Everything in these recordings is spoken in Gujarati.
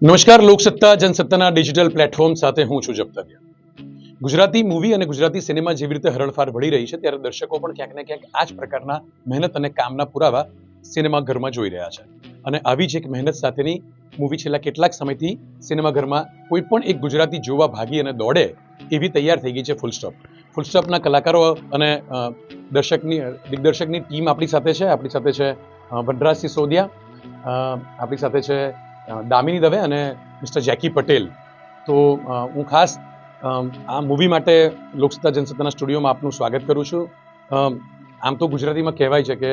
નમસ્કાર, લોકસત્તા જનસત્તાના ડિજિટલ પ્લેટફોર્મ સાથે હું છું જપ્તવ્ય. ગુજરાતી મૂવી અને ગુજરાતી સિનેમા જેવી રીતે હરણફાળ ભળી રહી છે, ત્યારે દર્શકો પણ ક્યાંક ને ક્યાંક આ જ પ્રકારના મહેનત અને કામના પુરાવા સિનેમાઘરમાં જોઈ રહ્યા છે. અને આવી જ એક મહેનત સાથેની મૂવી છેલ્લા કેટલાક સમયથી સિનેમાઘરમાં કોઈ પણ એક ગુજરાતી જોવા ભાગી અને દોડે એવી તૈયાર થઈ ગઈ છે ફૂલ સ્ટોપ. ફૂલ સ્ટોપના કલાકારો અને દિગ્દર્શકની ટીમ આપણી સાથે છે. આપણી સાથે છે વનરાજ સિસોદિયા, આપણી સાથે છે દામિની દવે અને મિસ્ટર જેકી પટેલ. તો હું ખાસ આ મૂવી માટે લોકસત્તા જનસત્તાના સ્ટુડિયોમાં આપનું સ્વાગત કરું છું. આમ તો ગુજરાતીમાં કહેવાય છે કે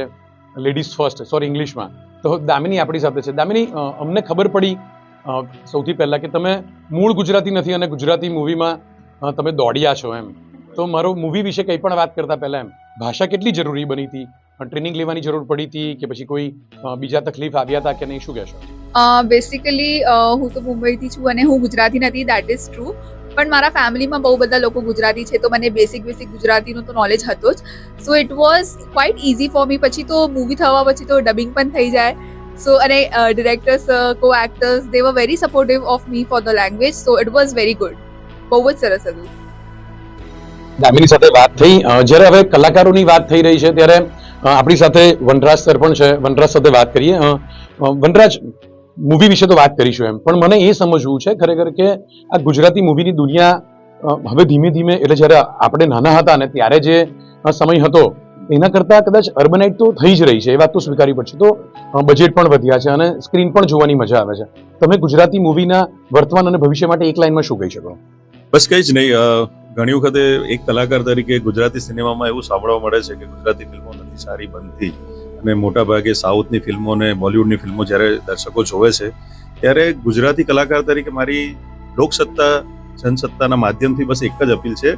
લેડીઝ ફર્સ્ટ, સોરી ઇંગ્લિશમાં. તો દામિની આપણી સાથે છે. દામિની, અમને ખબર પડી સૌથી પહેલાં કે તમે મૂળ ગુજરાતી નથી અને ગુજરાતી મૂવીમાં તમે દોડ્યા છો એમ. તો મારો મૂવી વિશે કંઈ પણ વાત કરતા પહેલાં ભાષા કેટલી જરૂરી બની હતી? ટ્રેનિંગ લેવાની જરૂર પડી હતી કે પછી કોઈ બીજા તકલીફ આવ્યા હતા કે નહીં, શું કહેશો? બેસિકલી હું તો મુંબઈથી છું અને હું ગુજરાતી નથી, દેટ ઇઝ ટ્રુ. પણ મારા ફેમિલીમાં બહુ બધા લોકો ગુજરાતી છે, તો મને બેસિક ગુજરાતીનું તો નોલેજ હતો જ. So it was quite easy for me. પછી તો મૂવી થવા પછી તો ડબિંગ પણ થઈ જાય. સો અને ડિરેક્ટર્સ, કો actors, they were very supportive of me for the language. So it was very good. બહુ જ સરસ હતું. દામિની સાથે વાત થઈ. જ્યારે હવે કલાકારોની વાત થઈ રહી છે ત્યારે આપણી સાથે વનરાજ સર પણ છે. વનરાજ સાથે વાત કરીએ. વનરાજ, મૂવી વિશે તો વાત કરીશું એમ, પણ મને એ સમજવું છે ખરેખર કે આ ગુજરાતી મૂવીની દુનિયા હવે ધીમે ધીમે, એટલે જ્યારે આપણે નાના હતા ને ત્યારે જે સમય હતો એના કરતાં કદાચ અર્બનાઇટ તો થઈ જ રહી છે, એ વાત તો સ્વીકારવી પડશે. તો બજેટ પણ વધ્યા છે અને સ્ક્રીન પણ જોવાની મજા આવે છે. તમે ગુજરાતી મૂવીના વર્તમાન અને ભવિષ્ય માટે એક લાઇનમાં શું કહી શકો? બસ કંઈ જ નહીં. ઘણી વખતે એક કલાકાર તરીકે ગુજરાતી સિનેમામાં એવું સાંભળવા મળે છે કે ગુજરાતી ફિલ્મો નથી સારી બનતી, અને મોટા ભાગે સાઉથની ફિલ્મો અને બોલિવૂડની ફિલ્મો જ્યારે દર્શકો જોવે છે ત્યારે ગુજરાતી કલાકાર તરીકે મારી લોકસત્તા જનસત્તાના માધ્યમથી બસ એક જ અપીલ છે,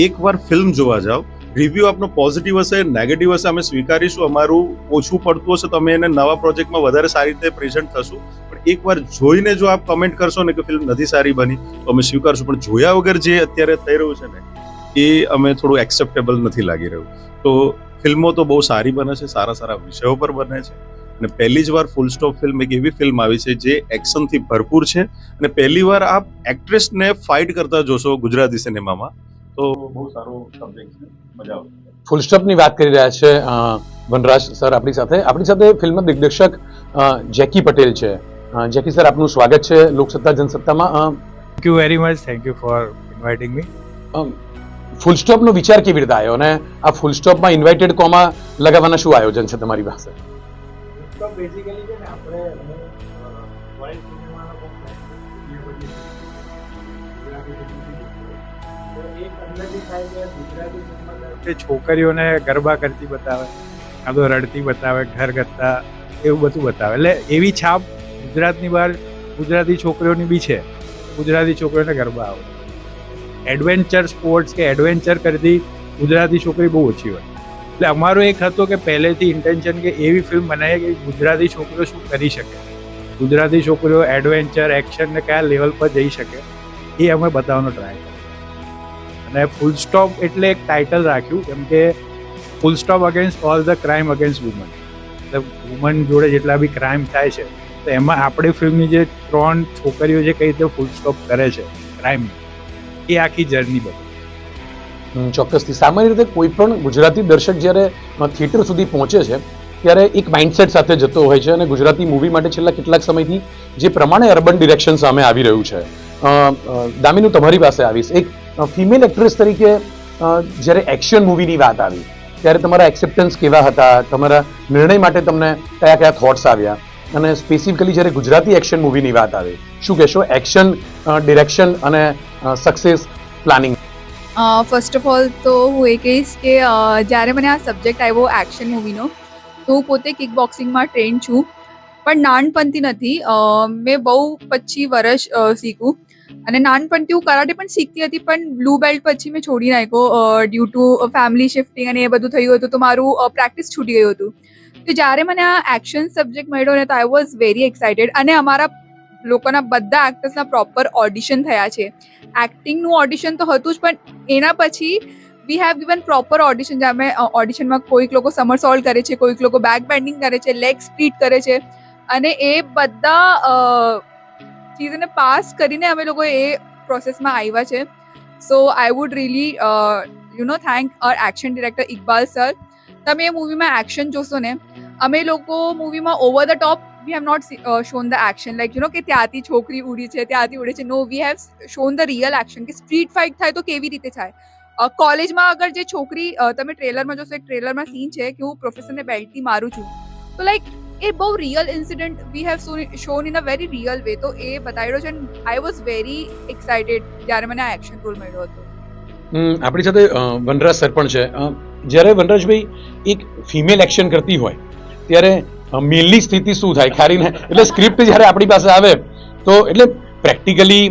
એકવાર ફિલ્મ જોવા જાઓ. રિવ્યુ આપનો પોઝિટિવ હશે, નેગેટિવ હશે, અમે સ્વીકારીશું. અમારું ઓછું પડતું હશે તો અમે એને નવા પ્રોજેક્ટમાં વધારે સારી રીતે પ્રેઝન્ટ થશું. પણ એકવાર જોઈને જો આપ કમેન્ટ કરશો ને કે ફિલ્મ નથી સારી બની, તો અમે સ્વીકારશું. પણ જોયા વગર જે અત્યારે થઈ રહ્યું છે ને એ અમે થોડું એક્સેપ્ટેબલ નથી લાગી રહ્યું. તો ફિલ્મો તો બહુ સારી બને છે, સારા સારા વિષયો પર બને છે. અને પહેલી જ વાર ફૂલ સ્ટોપ ફિલ્મ એક એવી ફિલ્મ આવી છે જે એક્શનથી ભરપૂર છે, અને પહેલી વાર આપ એક્ટ્રેસને ફાઇટ કરતા જોશો ગુજરાતી સિનેમામાં. તો બહુ સારો સબ્જેક્ટ છે, મજા આવશે. ફૂલ સ્ટોપની વાત કરી રહ્યા છે વનરાજ સર આપણી સાથે. આપણી સાથે ફિલ્મ દિગ્દર્શક જેકી પટેલ છે. જેકી સર, આપનું સ્વાગત છે લોકસત્તા જનસત્તામાં. Thank you very much. Thank you for inviting me. Full સ્ટોપનો વિચાર કેવી રીતે આવ્યો અને આ ફૂલ સ્ટોપમાં ઇન્વાઇટેડ કોમા લગાવવાના શું આયોજન છે તમારી પાસે? બેઝિકલી છે ને આપણે છોકરીઓને ગરબા કરતી બતાવે, કાં તો રડતી બતાવે, ઘર કરતા, એવું બધું બતાવે. એટલે એવી છાપ ગુજરાતની બહાર ગુજરાતી છોકરીઓની બી છે. ગુજરાતી છોકરીઓને ગરબા આવે. એડવેન્ચર સ્પોર્ટ્સ કે એડવેન્ચર કરતી ગુજરાતી છોકરી બહુ ઓછી હોય. એટલે અમારો એક હતો કે પહેલેથી ઇન્ટેન્શન કે એવી ફિલ્મ બનાવીએ કે ગુજરાતી છોકરીઓ શું કરી શકે, ગુજરાતી છોકરીઓ એડવેન્ચર, એક્શન ને કયા લેવલ પર જઈ શકે એ અમે બતાવવાનો ટ્રાય કર્યો. અને ફૂલ સ્ટોપ એટલે એક ટાઇટલ રાખ્યું કેમ કે full stop against all the crime against woman. એટલે વુમન જોડે જેટલા બી ક્રાઇમ થાય છે તો એમાં આપણી ફિલ્મની જે 3 છોકરીઓ જે કઈ રીતે ફૂલ સ્ટોપ કરે છે ક્રાઇમ, એ આખી જર્ની બધી. ચોક્કસથી. સામાન્ય રીતે કોઈ પણ ગુજરાતી દર્શક જ્યારે થિયેટર સુધી પહોંચે છે ત્યારે એક માઇન્ડસેટ સાથે જતો હોય છે, અને ગુજરાતી મૂવી માટે છેલ્લા કેટલાક સમયથી જે પ્રમાણે અર્બન ડિરેક્શન સામે આવી રહ્યું છે. દામિનું, તમારી પાસે આવીશ. એક ફિમેલ એક્ટ્રેસ તરીકે જ્યારે એક્શન મૂવીની વાત આવી ત્યારે તમારા એક્સેપ્ટન્સ કેવા હતા? તમારા નિર્ણય માટે તમને કયા કયા થોટ્સ આવ્યા? અને સ્પેસિફિકલી જ્યારે ગુજરાતી એક્શન મૂવીની વાત આવે, શું કહેશો? એક્શન ડિરેક્શન અને success planning. First of all તો હું એ કહીશ કે જ્યારે મને આ સબ્જેક્ટ આવ્યો એક્શન મૂવીનો, તો હું પોતે કિક બોક્સિંગમાં ટ્રેન છું, પણ નાનપણથી નથી. મેં બહુ 25 વર્ષ શીખું, અને નાનપણથી હું કરાટે પણ શીખતી હતી, પણ બ્લુ બેલ્ટ પછી મેં છોડી નાખ્યો ડ્યુ ટુ ફેમિલી શિફ્ટિંગ અને એ બધું થયું હતું, તો મારું પ્રેક્ટિસ છૂટી ગયું હતું. તો જ્યારે મને આ એક્શન સબ્જેક્ટ મળ્યો ને, તો આઈ વોઝ વેરી એક્સાઇટેડ. અને અમારા લોકોના બધા એક્ટર્સના પ્રોપર ઓડિશન થયા છે. એક્ટિંગનું ઓડિશન તો હતું જ, પણ એના પછી we have given proper audition, જ્યાં અમે ઓડિશનમાં કોઈક લોકો સમરસોલ્ટ કરે છે, કોઈક લોકો બેક બેન્ડિંગ કરે છે, લેગ સ્પ્લિટ કરે છે, અને એ બધા ચીજને પાસ કરીને અમે લોકો એ પ્રોસેસમાં આવ્યા છે. So I would really thank our action director Iqbal sir. તમે એ મૂવીમાં એક્શન જોશો ને, અમે લોકો મૂવીમાં over the top we have not shown the action like કે ત્યાંથી છોકરી ઉડી છે, ત્યાંથી ઉડે છે. No, we have shown the real action કે સ્ટ્રીટ ફાઇટ થાય તો કેવી રીતે થાય. કોલેજમાં અગર જે છોકરી તમે ટ્રેલરમાં જોશો, એક ટ્રેલરમાં સીન છે કે હું પ્રોફેસરને બેલ્ટથી મારું છું, તો લાઈક એ બહુ real incident V have shown in a very real way. તો એ બતાવ્યો છે and I was very excited જ્યારે મને આ એક્શન રોલ મળ્યો હતો. આપણી સાથે વનરાજ સર પણ છે. જ્યારે વનરાજભાઈ એક ફિમેલ એક્શન કરતી હોય ત્યારે મેલની સ્થિતિ શું થાય ખારીને, એટલે સ્ક્રિપ્ટ જ્યારે આપણી પાસે આવે તો એટલે પ્રેક્ટિકલી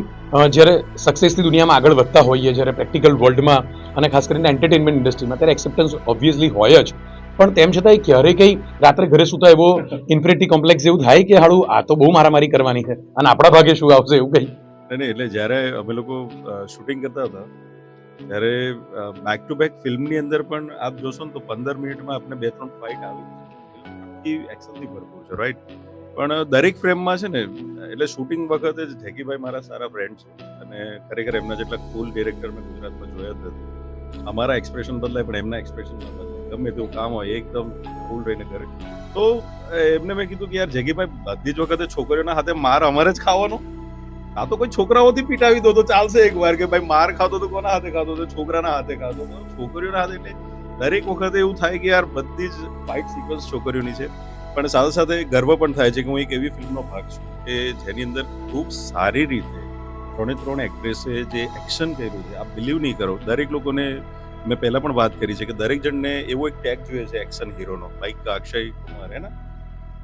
જ્યારે સક્સેસની દુનિયામાં આગળ વધતા હોઈએ, જ્યારે પ્રેક્ટિકલ વર્લ્ડમાં અને ખાસ કરીને એન્ટરટેનમેન્ટ ઇન્ડસ્ટ્રીમાં, ત્યારે એક્સેપ્ટન્સ ઓબ્વિયસલી હોય જ. પણ તેમ છતાંય ક્યારેય કંઈ રાત્રે ઘરે સૂતા એવો ઇન્ફિનિટી કોમ્પ્લેક્સ એવું થાય કે હાડું આ તો બહુ મારામારી કરવાની છે અને આપણા ભાગે શું આવશે એવું કંઈ? નહીં, એટલે જ્યારે અમે લોકો શૂટિંગ કરતા હતા ત્યારે બેક ટુ બેક ફિલ્મની અંદર પણ આપ જોશો ને તો 15 મિનિટમાં આપણે 2-3 ફાઇટ આવી એક્શનથી ભરપૂર છે, રાઈટ. પણ દરેક ફ્રેમમાં છે ને, એટલે શૂટિંગ વખતે જ જેકીભાઈ મારા સારા ફ્રેન્ડ છે અને ખરેખર એમના જેટલા કુલ ડિરેક્ટર મેં ગુજરાતમાં જોયા જ નથી. અમારા એક્સપ્રેશન બદલાય પણ એમના એક્સપ્રેશન ન બદલાય. ગમે તેવું કામ હોય એકદમ કુલ રહીને કરે. તો એમને મેં કીધું કે યાર જેકીભાઈ, બધી જ વખતે છોકરીઓના હાથે માર અમારે જ ખાવાનો, આ તો કોઈ છોકરાઓથી પીટાવી દો તો ચાલશે એક વાર કે ભાઈ માર ખાતો તો કોના હાથે ખાતો તો છોકરાના હાથે ખાતો. છોકરીઓના હાથે એટલે દરેક વખતે એવું થાય કે યાર બધી જ ફાઇટ સિક્વન્સ છોકરીઓની છે. પણ સાથે સાથે ગર્વ પણ થાય છે કે હું એક એવી ફિલ્મનો ભાગ છું કે જેની અંદર ખૂબ સારી રીતે 3 એક્ટ્રેસે જે એક્શન કર્યું છે, આપ બિલીવ નહીં કરો. દરેક લોકોને મેં પહેલા પણ વાત કરી છે કે દરેક જણને એવો એક ટેગ જોઈએ છે એક્શન હીરોનો, લાઈક અક્ષય કુમાર હે ને,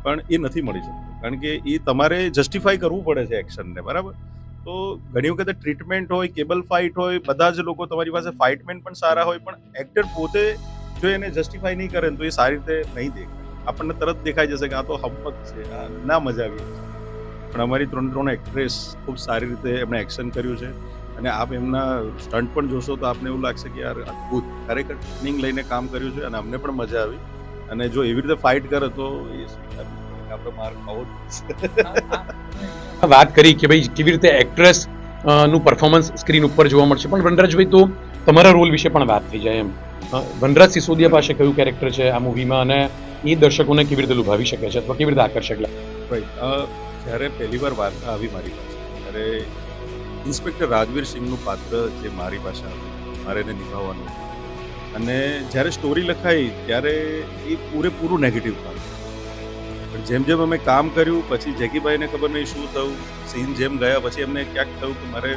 પણ એ નથી મળી શકતું કારણ કે એ તમારે જસ્ટિફાઈ કરવું પડે છે એક્શનને, બરાબર. તો ઘણી વખતે ટ્રીટમેન્ટ હોય, કેબલ ફાઇટ હોય, બધા જ લોકો તમારી પાસે ફાઇટમેન પણ સારા હોય, પણ એક્ટર પોતે જો એને જસ્ટિફાઈ નહીં કરે તો એ સારી રીતે નહીં દેખાય. આપણને તરત દેખાઈ જશે કે આ તો હંપત છે, આ ના મજા આવી. પણ અમારી 3 એક્ટ્રેસ ખૂબ સારી રીતે એમણે એક્શન કર્યું છે અને આપ એમના સ્ટન્ટ પણ જોશો તો આપને એવું લાગશે કે યાર અદ્ભુત, ખરેખર ટ્રેનિંગ લઈને કામ કર્યું છે અને અમને પણ મજા આવી. અને જો એવી રીતે ફાઇટ કરે તો એ આપણે માર ખાવો જ. વાત કરી કે ભાઈ કેવી રીતે એક્ટ્રેસ નું પરફોર્મન્સ સ્ક્રીન ઉપર જોવા મળશે, પણ વનરાજભાઈ તો તમારા રોલ વિશે પણ વાત થઈ જાય એમ. વનરાજ સિસોદિયા પાસે કયું કેરેક્ટર છે આ મૂવીમાં અને એ દર્શકોને કેવી રીતે લુભાવી શકે છે અથવા કેવી રીતે આકર્ષક લાગે? જ્યારે પહેલી વાર વાર્તા આવી મારી પાસે ત્યારે ઇન્સ્પેક્ટર રાજવીર સિંહનું પાત્ર જે મારી પાસે આવ્યું, મારે એને નિભાવવાનું. અને જ્યારે સ્ટોરી લખાઈ ત્યારે એ પૂરેપૂરું નેગેટિવ પાત્ર. પણ જેમ જેમ અમે કામ કર્યું પછી જેકીભાઈને ખબર નહીં શું થયું, સીન જેમ ગયા પછી એમને ક્યાંક થયું કે મારે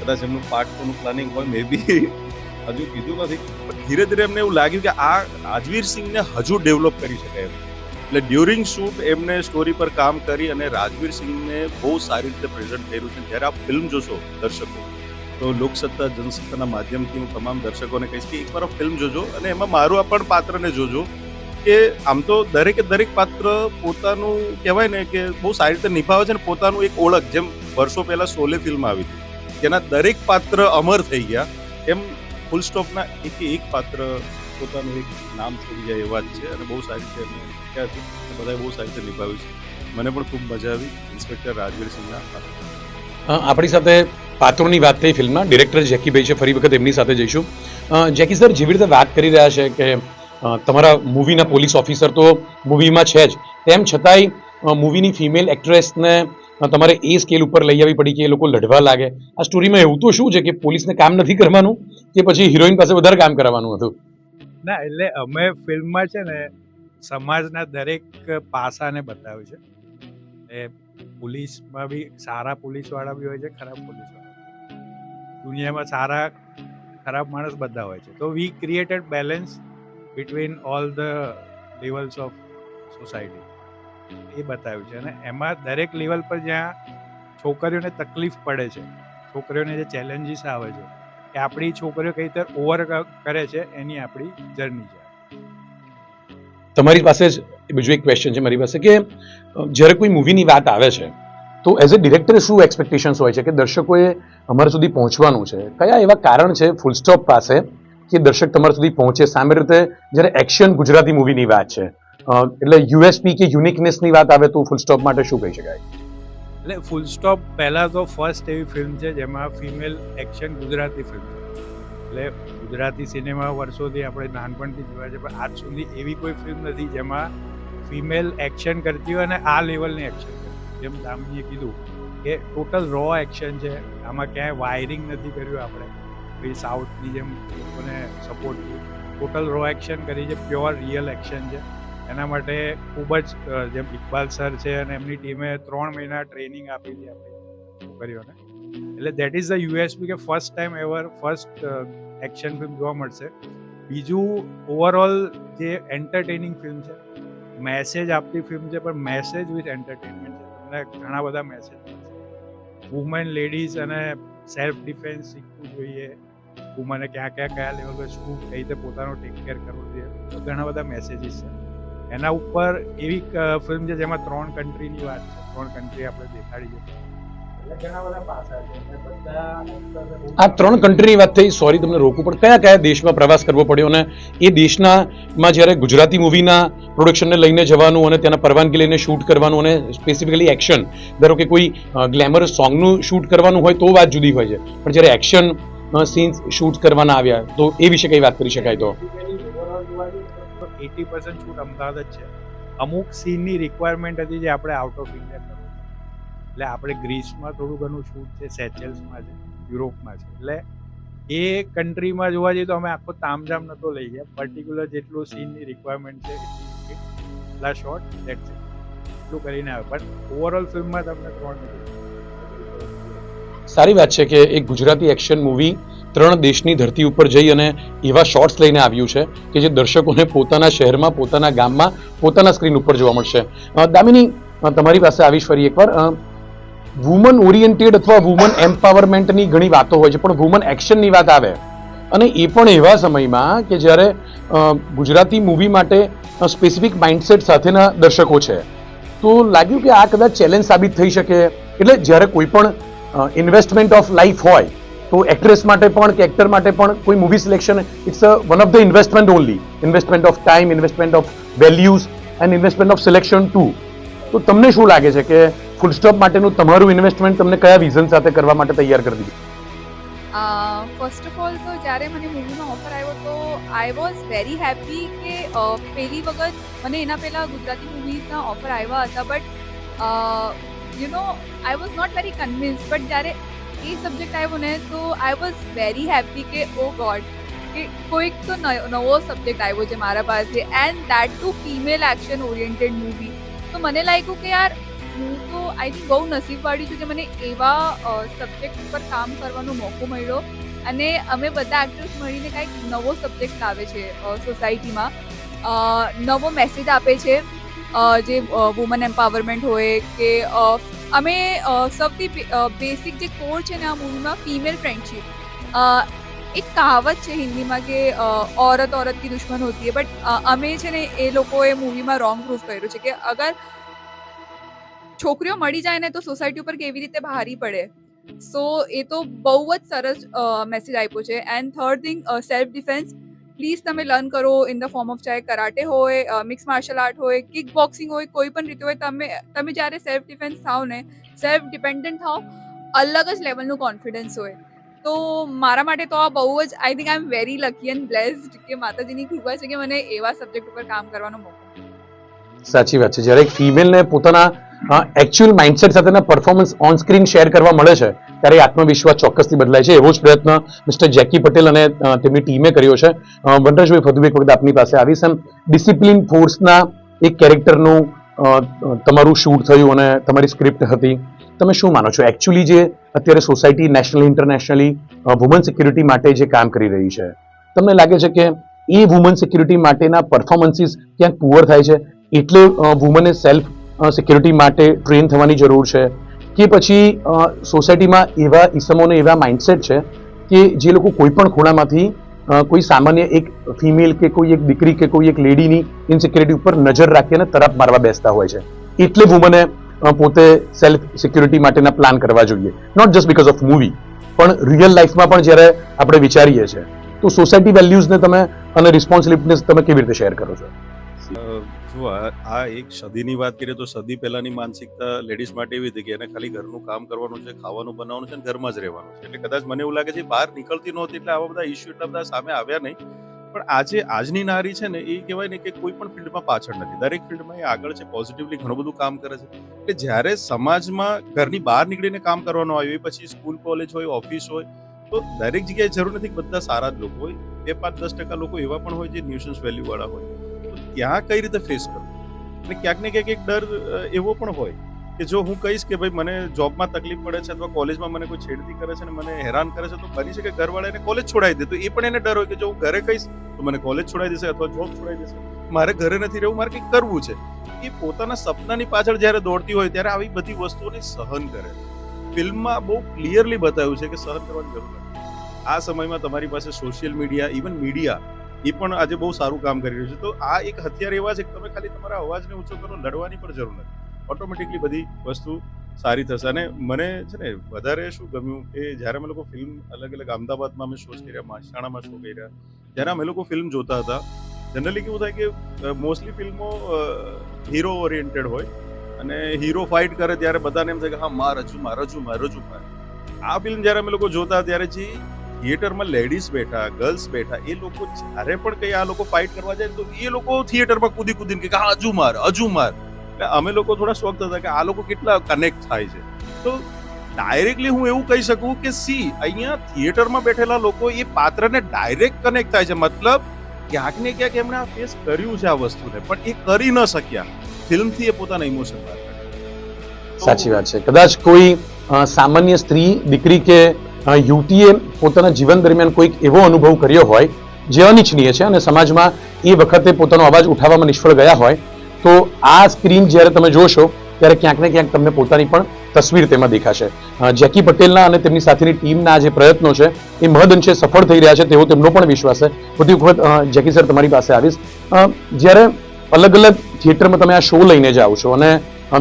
કદાચ એમનું પાર્ટ 2નું પ્લાનિંગ હોય, મે બી હજુ કીધું નથી. પણ ધીરે ધીરે એમને એવું લાગ્યું કે આ રાજવીર સિંહને હજુ ડેવલપ કરી શકાય એમ. એટલે ડ્યુરિંગ શૂટ એમને સ્ટોરી પર કામ કરી અને રાજવીર સિંહને બહુ સારી રીતે પ્રેઝન્ટ કર્યું છે. જ્યારે આપ ફિલ્મ જોશો દર્શકો, તો લોકસત્તા જનસત્તાના માધ્યમથી હું તમામ દર્શકોને કહીશ કે એકવાર ફિલ્મ જોજો અને એમાં મારું આ પણ પાત્રને જોજો કે આમ તો દરેકે દરેક પાત્ર પોતાનું કહેવાય ને કે બહુ સારી રીતે નિભાવે છે ને પોતાનું એક ઓળખ. જેમ વર્ષો પહેલા શોલે ફિલ્મ આવી હતી તેના દરેક પાત્ર અમર થઈ ગયા, એમ ફૂલ સ્ટોપના એક પાત્ર પોતાનું એક નામ છોડી જાય એ વાત છે. અને બહુ સારી રીતે એમને શીખ્યા છે, બધાએ બહુ સારી રીતે નિભાવ્યું છે. મને પણ ખૂબ મજા આવી ઇન્સ્પેક્ટર રાજવીર સિંહના પાત્ર. આપણી સાથે પાત્રોની વાત થઈ ફિલ્મમાં, ડિરેક્ટર જેકીભાઈ છે, ફરી વખત એમની સાથે જઈશું. જેકી સર, જેવી રીતે વાત કરી રહ્યા છે કે તમારા મૂવીના પોલીસ ઓફિસર તો મૂવીમાં છે જ, તેમ છતાંય મૂવીની ફિમેલ એક્ટ્રેસને તમારે એ સ્કેલ ઉપર લઈ આવવી પડી કે એ લોકો લડવા લાગે. આ સ્ટોરીમાં એવું તો શું છે કે પોલીસને કામ નથી કરવાનું કે પછી હિરોઈન પાસે વધારે કામ કરાવવાનું હતું? ના, એટલે અમે ફિલ્મમાં છે ને સમાજના દરેક પાસાને બતાવ્યું છે. એ પોલીસમાં બી સારા પોલીસવાળા બી હોય છે, ખરાબ પોલીસવાળા. દુનિયામાં સારા ખરાબ માણસ બધા હોય છે. તો we created balance between all the levels of society, એ બતાવ્યું છે. અને એમાં દરેક લેવલ પર જ્યાં છોકરીઓને તકલીફ પડે છે, છોકરીઓને જે ચેલેન્જીસ આવે છે, કે આપણી છોકરીઓ કઈ રીતે ઓવર કરે છે, એની આપણી જર્ની છે. તમારી પાસે જ બીજું એક ક્વેશ્ચન છે મારી પાસે કે જ્યારે કોઈ મૂવીની વાત આવે છે તો એઝ અ ડિરેક્ટર શું એક્સપેક્ટેશન્સ હોય છે કે દર્શકોએ અમારા સુધી પહોંચવાનું છે? કયા એવા કારણ છે ફૂલ સ્ટોપ પાસે કે દર્શક તમારા સુધી પહોંચે? સામે રીતે જ્યારે એક્શન ગુજરાતી મૂવીની વાત છે એટલે યુએસપી કે યુનિકનેસની વાત આવે તો ફૂલ સ્ટોપ માટે શું કહી શકાય? એટલે ફૂલ સ્ટોપ પહેલાં તો ફર્સ્ટ એવી ફિલ્મ છે જેમાં ફિમેલ એક્શન ગુજરાતી ફિલ્મ છે. એટલે ગુજરાતી સિનેમા વર્ષોથી આપણે નાનપણથી જોયા છે, પણ આજ સુધી એવી કોઈ ફિલ્મ નથી જેમાં ફિમેલ એક્શન કરતી હોય અને આ લેવલની એક્શન કરતી. જેમ દામિનીએ કીધું કે ટોટલ રો એક્શન છે, આમાં ક્યાંય વાયરિંગ નથી કર્યું આપણે ભાઈ સાઉથની જેમ લોકોને સપોર્ટ કર્યું. ટોટલ રો એક્શન કરી છે, પ્યોર રિયલ એક્શન છે. એના માટે ખૂબ જ જેમ ઇકબાલ સર છે અને એમની ટીમે 3 મહિના ટ્રેનિંગ આપી હતી આપણી છોકરીઓને. એટલે દેટ ઇઝ ધ યુએસપી કે first time ever first action film જોવા મળશે. બીજું ઓવરઓલ જે એન્ટરટેનિંગ ફિલ્મ છે, મેસેજ આપતી ફિલ્મ છે, પણ મેસેજ વિથ એન્ટરટેનમેન્ટ છે. તમને ઘણા બધા મેસેજ મળશે. વુમેન લેડીઝ અને સેલ્ફ ડિફેન્સ શીખવું જોઈએ, વુમને કયા લેવલ પર શું કઈ રીતે પોતાનો ટેક કેર કરવો જોઈએ, તો ઘણા બધા મેસેજીસ છે. એના ઉપર એવી ફિલ્મ છે જેમાં 3 કન્ટ્રીની વાત છે, 3 કન્ટ્રી આપણે દેખાડી છે. એટલે ઘણા બધા પાસા છે. આ 3 કન્ટ્રીની વાત થઈ, સોરી તમને રોકું, પણ કયા કયા દેશમાં પ્રવાસ કરવો પડ્યો અને એ દેશમાં જ્યારે ગુજરાતી મૂવીના પ્રોડક્શનને લઈને જવાનું અને તેના પરવાનગી લઈને શૂટ કરવાનું અને સ્પેસિફિકલી એક્શન, ધારો કે કોઈ ગ્લેમરસ સોંગનું શૂટ કરવાનું હોય તો વાત જુદી હોય છે, પણ જ્યારે એક્શન સીન્સ શૂટ કરવાના આવ્યા તો એ વિશે કઈ વાત કરી શકાય? તો 80% શૂટ અમદાવાદ જ છે. અમુક સીનની રિક્વાયરમેન્ટ હતી જે આપણે આઉટ ઓફ ઇન્ડિયા કરવું, એટલે આપણે ગ્રીસમાં થોડું ઘણું શૂટ છે, સેચેલ્સમાં છે, યુરોપમાં છે. એટલે એ કન્ટ્રીમાં જોવા જઈએ તો અમે આખો તામઝામ નહોતો લઈ ગયા. પર્ટિક્યુલર જેટલું સીનની રિક્વાયરમેન્ટ છે એટલા શોર્ટ દેટ્સ ઇટ, એટલું કરીને આવે. પણ ઓવરઓલ ફિલ્મમાં તમને 3 સારી વાત છે કે એક ગુજરાતી એક્શન મૂવી 3 દેશની ધરતી ઉપર જઈ અને એવા શોર્ટ્સ લઈને આવ્યું છે કે જે દર્શકોને પોતાના શહેરમાં, પોતાના ગામમાં, પોતાના સ્ક્રીન ઉપર જોવા મળશે. દામિની, તમારી પાસે આવીશ ફરી એકવાર. વુમન ઓરિએન્ટેડ અથવા વુમન એમ્પાવરમેન્ટની ઘણી વાતો હોય છે, પણ વુમન એક્શનની વાત આવે અને એ પણ એવા સમયમાં કે જ્યારે ગુજરાતી મૂવી માટે સ્પેસિફિક માઇન્ડસેટ સાથેના દર્શકો છે, તો લાગ્યું કે આ કદાચ ચેલેન્જ સાબિત થઈ શકે. એટલે જ્યારે કોઈ પણ ઇન્વેસ્ટમેન્ટ ઓફ લાઈફ હોય તો એક્ટ્રેસ માટે પણ કે એક્ટર માટે પણ કોઈ movie selection it's one of the investment only, investment of time, investment of values and investment of selection too. તો તમને શું લાગે છે કે ફૂલ સ્ટોપ માટેનું તમારું ઇન્વેસ્ટમેન્ટ તમને કયા વિઝન સાથે કરવા માટે તૈયાર કરી દીધું? ફર્સ્ટ ઓફ ઓલ તો જ્યારે મને મૂવીનો ઓફર આવ્યો તો આઈ વોઝ વેરી હેપી કે પહેલી વખત મને એના પહેલાં ગુજરાતી મૂવીઝના ઓફર આવ્યા હતા, but I was not very convince. But જ્યારે એ સબ્જેક્ટ આવ્યો ને તો આઈ વોઝ વેરી હેપી કે ઓ ગોડ, કે કોઈક તો નવો સબ્જેક્ટ આવ્યો છે મારા પાસે, and that too female action oriented movie. તો મને લાગ્યું કે યાર હું તો આઈ થિંક બહુ નસીબવાળી છું કે મને એવા સબ્જેક્ટ ઉપર કામ કરવાનો મોકો મળ્યો અને અમે બધા એક્ટર્સ મળીને કાંઈક નવો સબ્જેક્ટ લાવે છે સોસાયટીમાં, નવો મેસેજ આપે છે, જે વુમન એમ્પાવરમેન્ટ હોય કે અમે સૌથી બેસિક જે કોર છે ને આ મૂવીમાં ફિમેલ ફ્રેન્ડશિપ. એક કહાવત છે હિન્દીમાં કે औरत औरत की दुश्मन होती है, બટ અમે છે ને એ લોકોએ મૂવીમાં રોંગ પ્રૂફ કર્યું છે કે અગર છોકરીઓ મળી જાય ને તો સોસાયટી ઉપર કેવી રીતે ભારી પડે. સો એ તો બહુ જ સરસ મેસેજ આપ્યો છે. And third thing, self defence please તમે લર્ન કરો ઇન ધ ફોર્મ ઓફ ચાહે કરાટે હોય, મિક્સ માર્શલ આર્ટ હોય, કિક બોક્સિંગ હોય, કોઈ પણ રીતે હોય, તમે જ્યારે સેલ્ફ ડિફેન્સ થાવ ને, સેલ્ફ ડિપેન્ડન્ટ થાવ, અલગ જ લેવલનું કોન્ફિડન્સ હોય. તો મારા માટે તો આ બહુ જ I think I am very lucky and blessed કે માતાજીની કૃપા છે કે મને એવા સબ્જેક્ટ ઉપર કામ કરવાનો મોકો. સાચી વાત છે. જ્યારે એક ફિમેલને પોતાના એકચ્યુઅલ માઇન્ડસેટ સાથેના પરફોર્મન્સ ઓન સ્ક્રીન શેર કરવા મળે છે ત્યારે આત્મવિશ્વાસ ચોક્કસથી બદલાય છે. એવો જ પ્રયત્ન મિસ્ટર જેકી પટેલ અને તેમની ટીમે કર્યો છે. વનરાજભાઈ, વધુ એક વખત આપની પાસે આવીશ. એમ ડિસિપ્લિન ફોર્સના એક કેરેક્ટરનું તમારું શૂટ થયું અને તમારી સ્ક્રિપ્ટ હતી. તમે શું માનો છો એકચ્યુઅલી જે અત્યારે society nationally internationally woman security માટે જે કામ કરી રહી છે, તમને લાગે છે કે એ વુમન સિક્યુરિટી માટેના પરફોર્મન્સીસ ક્યાંક પુઅર થાય છે એટલે વુમને સેલ્ફ સિક્યુરિટી માટે ટ્રેન થવાની જરૂર છે, કે પછી સોસાયટીમાં એવા ઇસમોને એવા માઇન્ડસેટ છે કે જે લોકો કોઈ પણ ખૂણામાંથી કોઈ સામાન્ય એક ફિમેલ કે કોઈ એક દીકરી કે કોઈ એક લેડીની ઇનસિક્યુરિટી ઉપર નજર રાખીને તરફ મારવા બેસતા હોય છે, એટલે વુમને પોતે સેલ્ફ સિક્યુરિટી માટેના પ્લાન કરવા જોઈએ, not just because of movie પણ રિયલ લાઈફમાં પણ જ્યારે આપણે વિચારીએ છીએ તો સોસાયટી વેલ્યુઝને તમે અને રિસ્પોન્સિબિલિટીને તમે કેવી રીતે શેર કરો છો? જો આ એક સદીની વાત કરીએ તો સદી પહેલાની માનસિકતા લેડીઝ માટે એવી હતી કે એને ખાલી ઘરનું કામ કરવાનું છે, ખાવાનું બનાવવાનું છે અને ઘરમાં જ રહેવાનું છે. એટલે કદાચ મને એવું લાગે છે બહાર નીકળતી નહોતી એટલે આવા બધા ઇસ્યુ એટલા બધા સામે આવ્યા નહીં. પણ આજની નારી છે ને એ કહેવાય ને કે કોઈ પણ ફિલ્ડમાં પાછળ નથી, દરેક ફિલ્ડમાં એ આગળ છે, પોઝિટિવલી ઘણું બધું કામ કરે છે. એટલે જ્યારે સમાજમાં ઘરની બહાર નીકળીને કામ કરવાનું આવ્યું, એ પછી સ્કૂલ કોલેજ હોય, ઓફિસ હોય, તો દરેક જગ્યાએ જરૂર નથી કે બધા સારા જ લોકો હોય, 2-5-10% લોકો એવા પણ હોય જે ન્યુસન્સ વેલ્યુ વાળા હોય. તો ત્યાં કઈ રીતે ફેસ કરવું, અને ક્યાંક ને ક્યાંક એક ડર એવો પણ હોય કે જો હું કહીશ કે ભાઈ મને જોબમાં તકલીફ પડે છે અથવા કોલેજમાં મને કોઈ છેડતી કરે છે ને મને હેરાન કરે છે, તો બની શકે ઘરવાળા એને કોલેજ છોડાવી દે. તો એ પણ એને ડર હોય કે જો હું ઘરે કહીશ તો મને કોલેજ છોડાવી દેશે અથવા જોબ છોડાવી દેશે, મારે ઘરે નથી રહેવું, મારે કંઈક કરવું છે. એ પોતાના સપનાની પાછળ જ્યારે દોડતી હોય ત્યારે આવી બધી વસ્તુઓને સહન કરે. ફિલ્મમાં બહુ ક્લિયરલી બતાવ્યું છે કે સહન કરવાની જરૂર નથી. આ સમયમાં તમારી પાસે સોશિયલ મીડિયા, ઇવન મીડિયા એ પણ આજે બહુ સારું કામ કરી રહ્યું છે. તો આ એક હથિયાર એવા છે કે તમે ખાલી તમારા અવાજને ઊંચો કરો, લડવાની પણ જરૂર નથી, ઓટોમેટિકલી બધી વસ્તુ સારી થશે. અને મને છે ને વધારે શું ગમ્યું કે જ્યારે અમે લોકો ફિલ્મ અલગ અલગ અમદાવાદમાં અમે શોઝ કર્યા, મહેસાણામાં શો કર્યા, જ્યારે અમે લોકો ફિલ્મ જોતા હતા, જનરલી કેવું થાય કે મોસ્ટલી ફિલ્મો હીરો ઓરિએન્ટેડ હોય અને હીરો ફાઇટ કરે ત્યારે બધાને એમ થાય કે હા માર હજુ માર. આ ફિલ્મ જ્યારે અમે લોકો જોતા ત્યારે જે થિયેટરમાં લેડીઝ બેઠા, ગર્લ્સ બેઠા, એ લોકો જ્યારે પણ કઈ આ લોકો ફાઇટ કરવા જાય તો એ લોકો થિયેટરમાં કૂદીને કે હા હજુ માર. એટલે અમે લોકો થોડા શોખ થતા કે આ લોકો કેટલા કનેક્ટ થાય છે. તો ડાયરેક્ટલી હું એવું કહી શકું કે અહીંયા થિયેટરમાં બેઠેલા લોકો એ પાત્રને ડાયરેક્ટ કનેક્ટ થાય છે. મતલબ ક્યાંક ને ક્યાંક એમણે આ ફેસ કર્યું છે આ વસ્તુને, પણ એ કરી ન શક્યા. ફિલ્મથી એ પોતાના ઇમોશન બહાર કાઢ્યા. સાચી વાત છે. કદાચ કોઈ સામાન્ય સ્ત્રી, દીકરી કે યુવતીએ પોતાના જીવન દરમિયાન કોઈક એવો અનુભવ કર્યો હોય જે અનિચ્છનીય છે અને સમાજમાં એ વખતે પોતાનો અવાજ ઉઠાવવામાં નિષ્ફળ ગયા હોય, તો આ સ્ક્રીન જ્યારે તમે જોશો ત્યારે ક્યાંક ને ક્યાંક તમને પોતાની પણ તસવીર તેમાં દેખાશે. જેકી પટેલના અને તેમની સાથેની ટીમના જે પ્રયત્નો છે એ મહદઅંશે સફળ થઈ રહ્યા છે તેવો તેમનો પણ વિશ્વાસ છે. બધી વખત જેકી સર તમારી પાસે આવીશ. જ્યારે અલગ અલગ થિયેટરમાં તમે આ શો લઈને જાઓ છો અને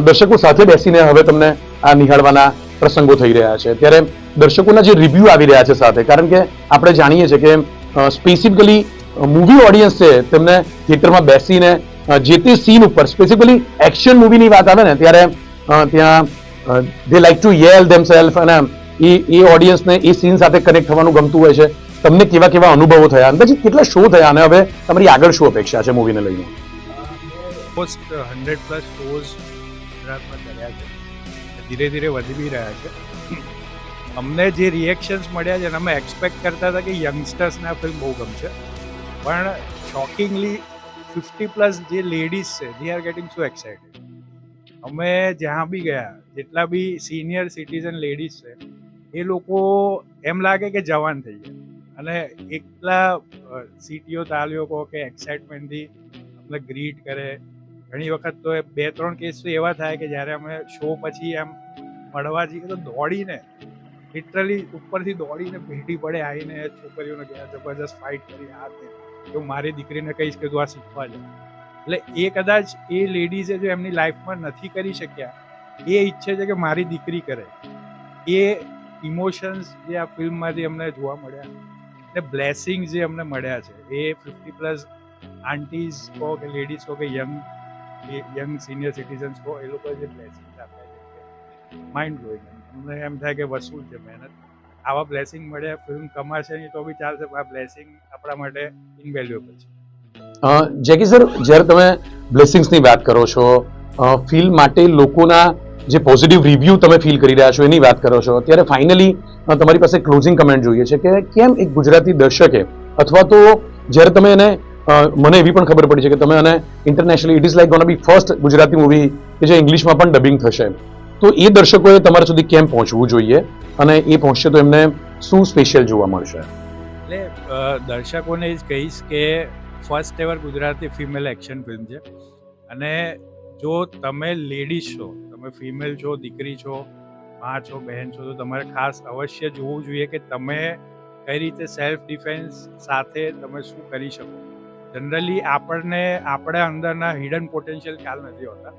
દર્શકો સાથે બેસીને હવે તમને આ નિહાળવાના પ્રસંગો થઈ રહ્યા છે, ત્યારે દર્શકોના જે રિવ્યૂ આવી રહ્યા છે સાથે, કારણ કે આપણે જાણીએ છીએ કે સ્પેસિફિકલી મૂવી ઓડિયન્સ છે તેમને થિયેટરમાં બેસીને જે તે સીન ઉપર, સ્પેસિફિકલી એક્શન મૂવીની વાત આવે ને ત્યારે ત્યાં દે લાઈક ટુ યેલ ધેમસેલ્ફ, અને એ ઓડિયન્સને એ સીન સાથે કનેક્ટ થવાનું ગમતું હોય છે. તમને કેવા કેવા અનુભવો થયા, અંદાજિત કેટલા શો થયા અને હવે તમારી આગળ શું અપેક્ષા છે મૂવીને લઈને? ઓલમોસ્ટ 100+ શોઝ ગુજરાતમાં કર્યા છે, ધીરે ધીરે વધી બી રહ્યા છે. અમને જે રિએક્શન્સ મળ્યા છે અમે એક્સપેક્ટ કરતા હતા કે યંગસ્ટર્સને આ ફિલ્મ બહુ ગમશે, પણ શોકિંગલી 50+ જે લેડીઝ છે they are getting so excited. અમે જ્યાં બી ગયા, જેટલા બી સિનિયર સિટીઝન લેડીઝ છે એ લોકો એમ લાગે કે જવાન થઈ ગયા, અને એકલા સીટીઓ તાલીઓ કહો કે એક્સાઇટમેન્ટથી અમને ગ્રીટ કરે. ઘણી વખત તો 2-3 કેસ તો એવા થાય કે જ્યારે અમે શો પછી એમ મળવા જઈએ તો દોડીને, લિટરલી ઉપરથી દોડીને ભેટી પડે આવીને છોકરીઓને ગયા જબરજસ્ત ફાઇટ કરી આ તે, હું મારી દીકરીને કહીશ કે તું આ શીખવા જાય. એટલે એ કદાચ એ લેડીઝે જો એમની લાઈફમાં નથી કરી શક્યા, એ ઈચ્છે છે કે મારી દીકરી કરે. એ ઇમોશન્સ જે આ ફિલ્મમાંથી અમને જોવા મળ્યા અને બ્લેસિંગ્સ જે અમને મળ્યા છે, એ 50+ આંટીઝ કહો કે લેડીઝ કહો કે યંગ સિનિયર સિટીઝન્સ કહો, એ લોકો જે બ્લેસિંગ્સ આપ્યા છે માઇન્ડ બ્લોઈંગ. અમને એમ થાય કે વસૂલ છે મહેનત. આવા બ્લેસિંગ મળે, ફિલ્મ કમાશે નહીં તો બી ચાલશે, પણ આ બ્લેસિંગ આપણા માટે ઇનવેલ્યુએબલ છે. જેકી સર, જ્યારે તમે બ્લેસિંગ્સની વાત કરો છો, ફિલ્મ માટે લોકોના જે પોઝિટિવ રિવ્યૂ તમે ફીલ કરી રહ્યા છો એની વાત કરો છો, ત્યારે ફાઇનલી તમારી પાસે ક્લોઝિંગ કમેન્ટ જોઈએ છે કે કેમ એક ગુજરાતી દર્શકે, અથવા તો જ્યારે તમે એને, મને એવી પણ ખબર પડી છે કે તમે એને internationally it is like gonna be first Gujarati movie કે જે ઇંગ્લિશમાં પણ ડબિંગ થશે, તો એ દર્શકોએ તમારા સુધી કેમ પહોંચવું જોઈએ અને એ પહોંચશે તો એમને શું સ્પેશિયલ જોવા મળશે? એટલે દર્શકોને જ કહીશ કે first ever Gujarati female action film છે, અને જો તમે લેડીઝ છો, તમે ફિમેલ છો, દીકરી છો, મા છો, બહેન છો, તો તમારે ખાસ અવશ્ય જોવું જોઈએ કે તમે કઈ રીતે સેલ્ફ ડિફેન્સ સાથે તમે શું કરી શકો. જનરલી આપણે અંદરના હિડન પોટેન્શિયલ ખ્યાલ નથી હોતા,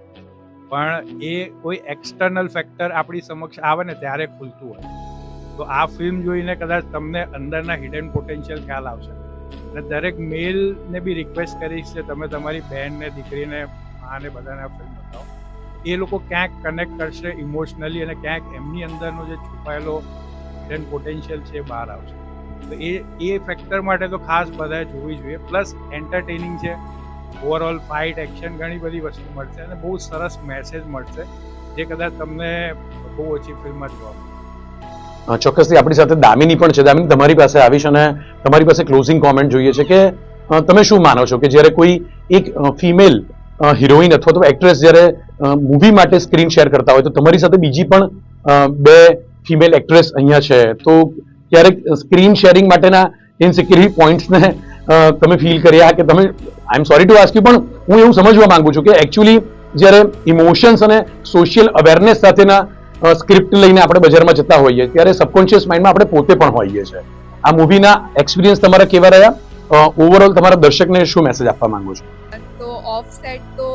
પણ એ કોઈ એક્સટર્નલ ફેક્ટર આપણી સમક્ષ આવે ને ત્યારે ખુલતું હોય. તો આ ફિલ્મ જોઈને કદાચ તમને અંદરના હિડન પોટેન્શિયલ ખ્યાલ આવશે. અને દરેક મેલને બી રિક્વેસ્ટ કરીશ કે તમે તમારી બહેનને, દીકરીને આને બધાને આ ફિલ્મ બતાવો. એ લોકો ક્યાંક કનેક્ટ કરશે ઇમોશનલી અને ક્યાંક એમની અંદરનો જે છુપાયેલો હિડન પોટેન્શિયલ છે એ બહાર આવશે. તો એ ફેક્ટર માટે તો ખાસ બધાએ જોવી જોઈએ. પ્લસ એન્ટરટેનિંગ છે, ઓવરઓલ ફાઇટ એક્શન ઘણી બધી વસ્તુ મળશે અને બહુ સરસ મેસેજ મળશે જે કદાચ તમને બહુ ઓછી ફિલ્મમાં જોવા મળે. ચોક્કસથી આપણી સાથે દામિની પણ છે. દામિની, તમારી પાસે આવીશ અને તમારી પાસે ક્લોઝિંગ કોમેન્ટ જોઈએ છે કે તમે શું માનો છો કે જ્યારે કોઈ એક ફિમેલ હિરોઈન અથવા તો એક્ટ્રેસ જ્યારે મૂવી માટે સ્ક્રીન શેર કરતા હોય તો તમારી સાથે બીજી પણ બે ફિમેલ એક્ટ્રેસ અહીંયા છે, તો ક્યારેક સ્ક્રીન શેરિંગ માટેના ઇનસિક્યોરિટી પોઈન્ટ્સને તમે ફીલ કર્યા કે તમે, I am sorry to ask you, પણ હું એવું સમજવા માંગુ છું કે એકચ્યુઅલી જ્યારે ઇમોશન્સ અને સોશિયલ અવેરનેસ સાથેના સ્ક્રિપ્ટ લઈને આપણે બજારમાં જતા હોઈએ ત્યારે સબકોન્શિયસ માઇન્ડમાં આપણે પોતે પણ હોઈએ છીએ. આ મૂવીના એક્સપિરિયન્સ તમારા કેવા રહ્યા? ઓવરઓલ તમારા દર્શકને શું મેસેજ આપવા માંગો છો? તો ઓફ સેટ તો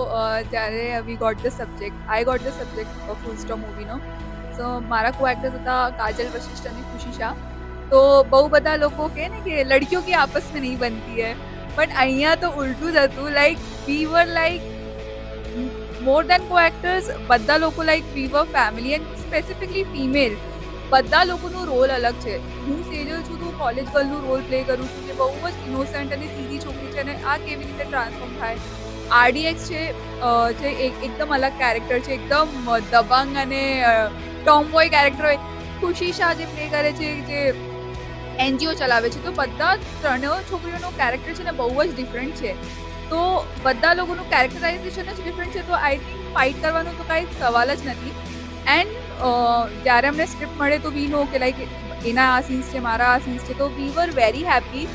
જ્યારે we got the subject, I got the subject full stop મૂવીનો. સો મારા કો એક્ટર્સ હતા કાજલ વશિષ્ઠ અને ખુશી શાહ. તો બહુ બધા લોકો કહે ને કે લડકીઓ की आपस में नहीं बनती है, બટ અહીંયા તો ઉલટું જ હતું. લાઈક વી વર લાઈક મોર દેન કો એક્ટર્સ, બધા લોકો like we were family and specifically female. બધા લોકોનો રોલ અલગ છે. હું સેજલ છું તો કોલેજ ગર્લનું રોલ પ્લે કરું છું જે બહુ જ ઇનોસન્ટ અને સીધી છોકરી છે અને આ કેવી રીતે ટ્રાન્સફોર્મ થાય. RDX છે જે એકદમ અલગ કેરેક્ટર છે, એકદમ દબંગ અને ટોમબોય કેરેક્ટર હોય. ખુશી શાહ જે પ્લે કરે છે જે NGO ચલાવે છે. તો બધા ત્રણેય છોકરીઓનો કેરેક્ટર છે ને બહુ જ ડિફરન્ટ છે. તો બધા લોકોનું કેરેક્ટરાઇઝેશન જ ડિફરન્ટ છે. તો આઈ થિંક ફાઇટ કરવાનો તો કાંઈ સવાલ જ નથી. એન્ડ જ્યારે અમને સ્ક્રિપ્ટ મળે તો વી નો કે લાઈક એના આ સીન્સ છે, મારા આ સીન્સ છે, તો વી વર વેરી હેપી.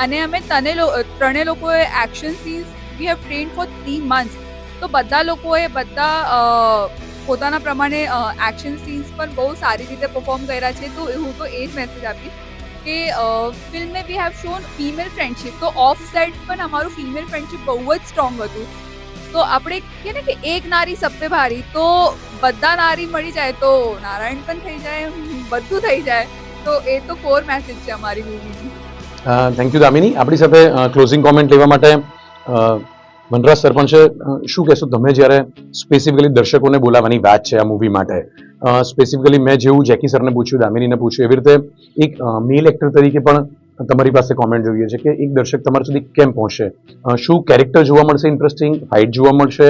અને અમે ત્રણેય લોકોએ action scenes we have train for 3 months. તો બધા લોકોએ પોતાના પ્રમાણે એક્શન સીન્સ પણ બહુ સારી રીતે પરફોર્મ કર્યા છે. તો હું તો એ જ મેસેજ આપીશ કે ફિલ્મ में we have shown female friendship. तो ऑफ सेट પણ અમારું ફિમેલ ફ્રેન્ડશિપ બહુ જ સ્ટ્રોંગ હતું. તો આપણે કહે ને કે એક નારી સબ પે ભારી, તો બધા નારી મળી જાય તો નારાયણ પણ થઈ જાય, બધું થઈ જાય. તો એ તો કોર મેસેજ છે અમારી મૂવીની. Thank you Damini. આપણી સાથે ક્લોઝિંગ કોમેન્ટ લેવા માટે વનરાજ સર પણ છે. શું કહેશો તમે જ્યારે સ્પેસિફિકલી દર્શકોને બોલાવવાની વાત છે આ મૂવી માટે? સ્પેસિફિકલી મેં જેવું જેકી સરને પૂછ્યું, દામિનીને પૂછ્યું, એવી રીતે એક મેલ એક્ટર તરીકે પણ તમારી પાસે કોમેન્ટ જોઈએ છે કે એક દર્શક તમારા સુધી કેમ પહોંચશે? શું કેરેક્ટર જોવા મળશે ઇન્ટરેસ્ટિંગ, ફાઇટ જોવા મળશે?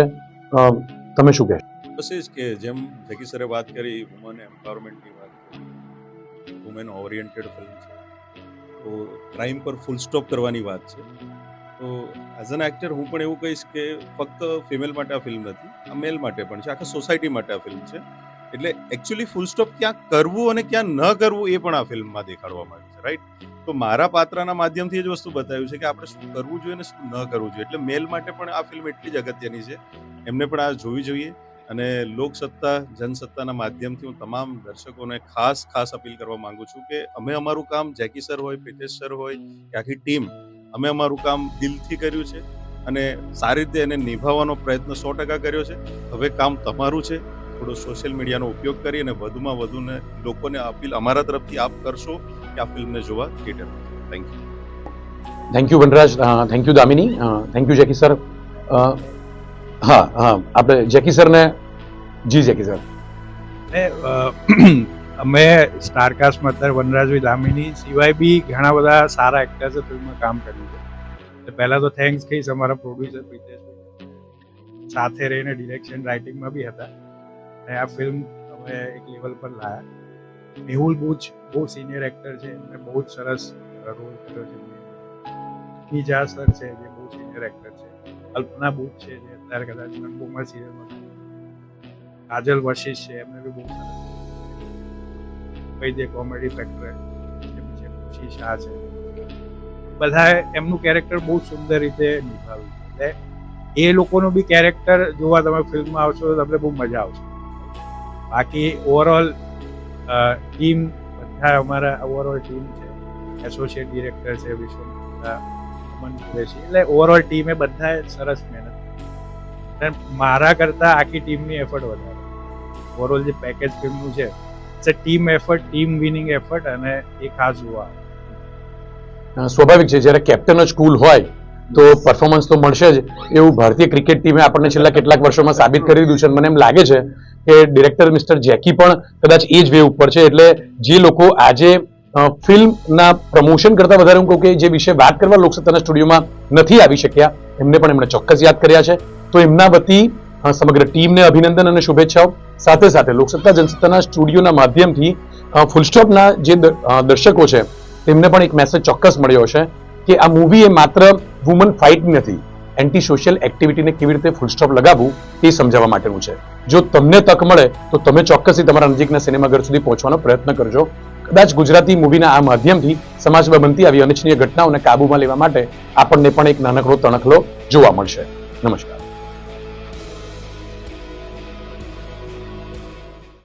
તમે શું કહેશો? બસ એ જ કે જેમ જેકી સરે વાત કરી, વુમન એમ્પાવરમેન્ટની વાત કરી, વુમેન ઓરિએન્ટેડ ફિલ્મ છે, તો ક્રાઇમ પર ફૂલ સ્ટોપ કરવાની વાત છે. તો એઝ એન એક્ટર હું પણ એવું કહીશ કે ફક્ત ફિમેલ માટે આ ફિલ્મ નથી, આ મેલ માટે પણ છે, આખા સોસાયટી માટે આ ફિલ્મ છે. એટલે એકચ્યુઅલી ફૂલ સ્ટોપ ક્યાં કરવું અને ક્યાં ન કરવું એ પણ આ ફિલ્મમાં દેખાડવામાં આવ્યું છે, રાઈટ? તો મારા પાત્રના માધ્યમથી એ જ વસ્તુ બતાવ્યું છે કે આપણે શું કરવું જોઈએ અને શું ન કરવું જોઈએ. એટલે મેલ માટે પણ આ ફિલ્મ એટલી જ અગત્યની છે, એમને પણ આ જોવી જોઈએ. અને લોકસત્તા, જનસત્તાના માધ્યમથી હું તમામ દર્શકોને ખાસ અપીલ કરવા માંગુ છું કે અમે અમારું કામ, જેકી સર હોય, પ્રિતેશ સર હોય કે આખી ટીમ, અમે અમારું કામ દિલથી કર્યું છે અને સારી રીતે એને નિભાવવાનો પ્રયત્ન 100% કર્યો છે. હવે કામ તમારું છે. થોડો સોશિયલ મીડિયાનો ઉપયોગ કરી અને વધુમાં વધુને લોકોને અપીલ અમારા તરફથી આપ કરશો કે આ ફિલ્મને જોવા થિયેટરમાં. Thank you. Thank you Vanraj. Thank you Damini. Thank you Jackie sir. હા આપણે જેકી સરને, જી જેકી સર. અમે સ્ટારકાસ્ટમાં અત્યારે વનરાજભાઈ દામિની સિવાય બી ઘણા બધા સારા એક્ટર્સે ફિલ્મમાં કામ કર્યું છે. એટલે પહેલાં તો થેન્ક્સ કહીશ અમારા પ્રોડ્યુસર પ્રિતેશભાઈ, સાથે રહીને ડિરેક્શન રાઇટિંગમાં બી હતા અને આ ફિલ્મ અમે એક લેવલ પર લાયા. મેહુલ બુચ બહુ સિનિયર એક્ટર છે, એમને બહુ જ સરસ રોલ કર્યો છે. નીજા સર છે જે બહુ સિનિયર એક્ટર છે. કલ્પના બુચ છે જે અત્યારે કદાચ રંગભૂમા સિરિયલમાં. કાજલ વશિષ્ઠ છે, એમને બી બહુ સરસ જે કોમેડી ફેક્ટર છે. ખુશી શાહ છે. બધાએ એમનું કેરેક્ટર બહુ સુંદર રીતે નિભાવ્યું છે. એટલે એ લોકોનું બી કેરેક્ટર જોવા તમે ફિલ્મમાં આવશો તો તમને બહુ મજા આવશે. બાકી ઓવરઓલ ટીમ, બધા અમારા ઓવરઓલ ટીમ છે. એસોસિએટ ડિરેક્ટર છે વિશ્વમુદ્રા, અમન કુરેશી. એટલે ઓવરઓલ ટીમે બધાએ સરસ મહેનત કરી. મારા કરતાં આખી ટીમની એફર્ટ વધારે. ઓવરઓલ જે પેકેજ ફિલ્મનું છે, it's a team effort, team winning effort, અને એ ખાસ જોવા. સ્વાભાવિક છે જ્યારે કેપ્ટન જ કુલ હોય, તો પરફોર્મન્સ તો મળશે જ એવું ભારતીય ક્રિકેટ ટીમે આપણને છેલ્લા કેટલાક વર્ષોમાં સાબિત કરી દીધું છે. મને એમ લાગે છે કે ડિરેક્ટર મિસ્ટર જેકી પણ કદાચ એ જ વે ઉપર છે. એટલે જે લોકો આજે ફિલ્મના પ્રમોશન કરતા વધારે હું કહું કે જે વિશે વાત કરવા લોકસત્તાના સ્ટુડિયોમાં નથી આવી શક્યા એમને પણ એમણે ચોક્કસ યાદ કર્યા છે. તો એમના વતી સમગ્ર ટીમને અભિનંદન અને શુભેચ્છાઓ. સાથે સાથે લોકસત્તા જનસત્તાના સ્ટુડિયોના માધ્યમથી ફૂલ સ્ટોપના જે દર્શકો છે તેમને પણ એક મેસેજ ચોક્કસ મળ્યો છે કે આ મૂવી એ માત્ર વુમન ફાઇટ નથી, એન્ટી સોશિયલ એક્ટિવિટીને કેવી રીતે ફૂલ સ્ટોપ લગાવવું તે સમજાવવા માટેનું છે. જો તમને તક મળે તો તમે ચોક્કસથી તમારા નજીકના સિનેમાઘર સુધી પહોંચવાનો પ્રયત્ન કરજો. કદાચ ગુજરાતી મૂવીના આ માધ્યમથી સમાજમાં બનતી આવી અનિચ્છનીય ઘટનાઓને કાબૂમાં લેવા માટે આપણને પણ એક નાનકડો તણખલો જોવા મળશે. નમસ્કાર.